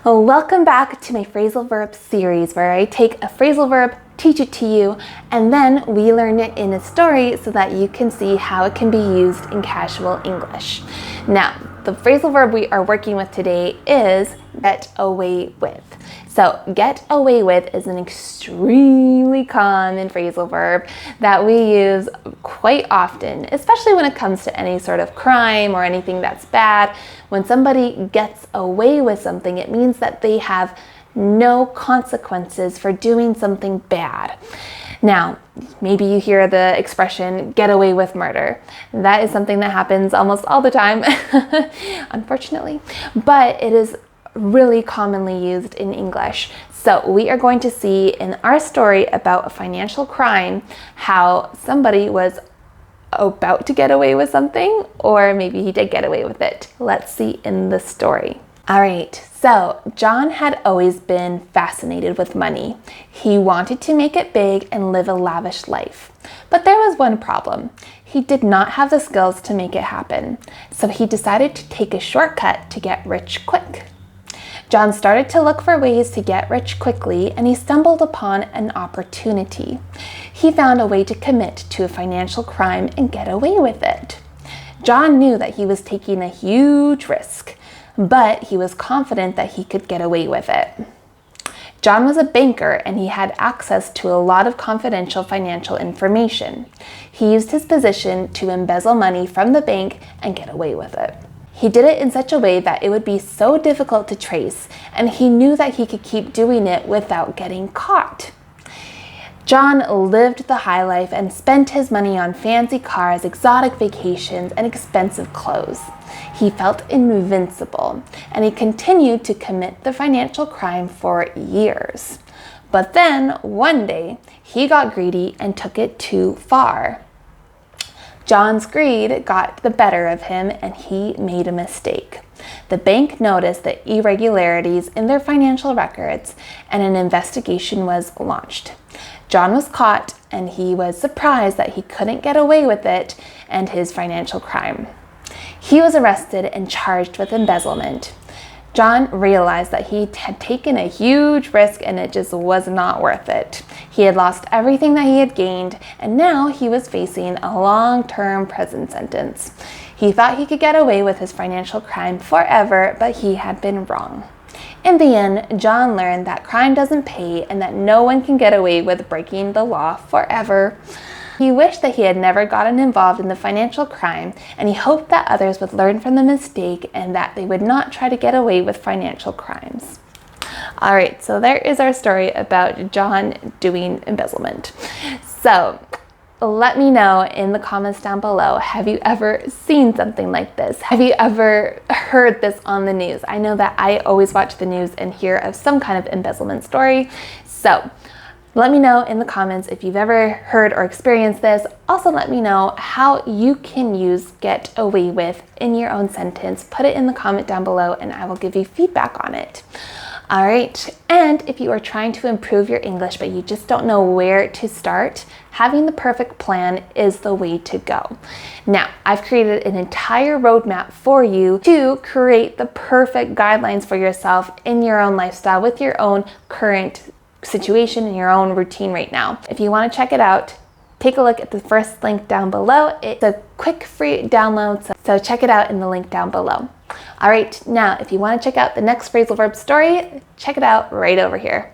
Well, welcome back to my phrasal verb series where I take a phrasal verb, teach it to you, and then we learn it in a story so that you can see how it can be used in casual English. Now, the phrasal verb we are working with today is get away with. So get away with is an extremely common phrasal verb that we use quite often, especially when it comes to any sort of crime or anything that's bad. When somebody gets away with something, it means that they have no consequences for doing something bad. Now, maybe you hear the expression, get away with murder. That is something that happens almost all the time, unfortunately, but it is really commonly used in English. So we are going to see in our story about a financial crime how somebody was about to get away with something, or maybe he did get away with it. Let's see in the story. All right, so John had always been fascinated with money. He wanted to make it big and live a lavish life. But there was one problem. He did not have the skills to make it happen. So he decided to take a shortcut to get rich quick. John started to look for ways to get rich quickly, and he stumbled upon an opportunity. He found a way to commit to a financial crime and get away with it. John knew that he was taking a huge risk, but he was confident that he could get away with it. John was a banker and he had access to a lot of confidential financial information. He used his position to embezzle money from the bank and get away with it. He did it in such a way that it would be so difficult to trace, and he knew that he could keep doing it without getting caught. John lived the high life and spent his money on fancy cars, exotic vacations, and expensive clothes. He felt invincible, and he continued to commit the financial crime for years. But then, one day, he got greedy and took it too far. John's greed got the better of him, and he made a mistake. The bank noticed the irregularities in their financial records, and an investigation was launched. John was caught, and he was surprised that he couldn't get away with it and his financial crime. He was arrested and charged with embezzlement. John realized that he had taken a huge risk and it just was not worth it. He had lost everything that he had gained, and now he was facing a long-term prison sentence. He thought he could get away with his financial crime forever, but he had been wrong. In the end, John learned that crime doesn't pay and that no one can get away with breaking the law forever. He wished that he had never gotten involved in the financial crime, and he hoped that others would learn from the mistake and that they would not try to get away with financial crimes. All right, so there is our story about John doing embezzlement. So let me know in the comments down below, have you ever seen something like this? Have you ever heard this on the news? I know that I always watch the news and hear of some kind of embezzlement story. So let me know in the comments if you've ever heard or experienced this. Also, let me know how you can use get away with in your own sentence. Put it in the comment down below and I will give you feedback on it. All right, and if you are trying to improve your English but you just don't know where to start, having the perfect plan is the way to go. Now, I've created an entire roadmap for you to create the perfect guidelines for yourself in your own lifestyle with your own current situation in your own routine right now. If you want to check it out, take a look at the first link down below. It's a quick free download, so check it out in the link down below. All right, now if you want to check out the next phrasal verb story, check it out right over here.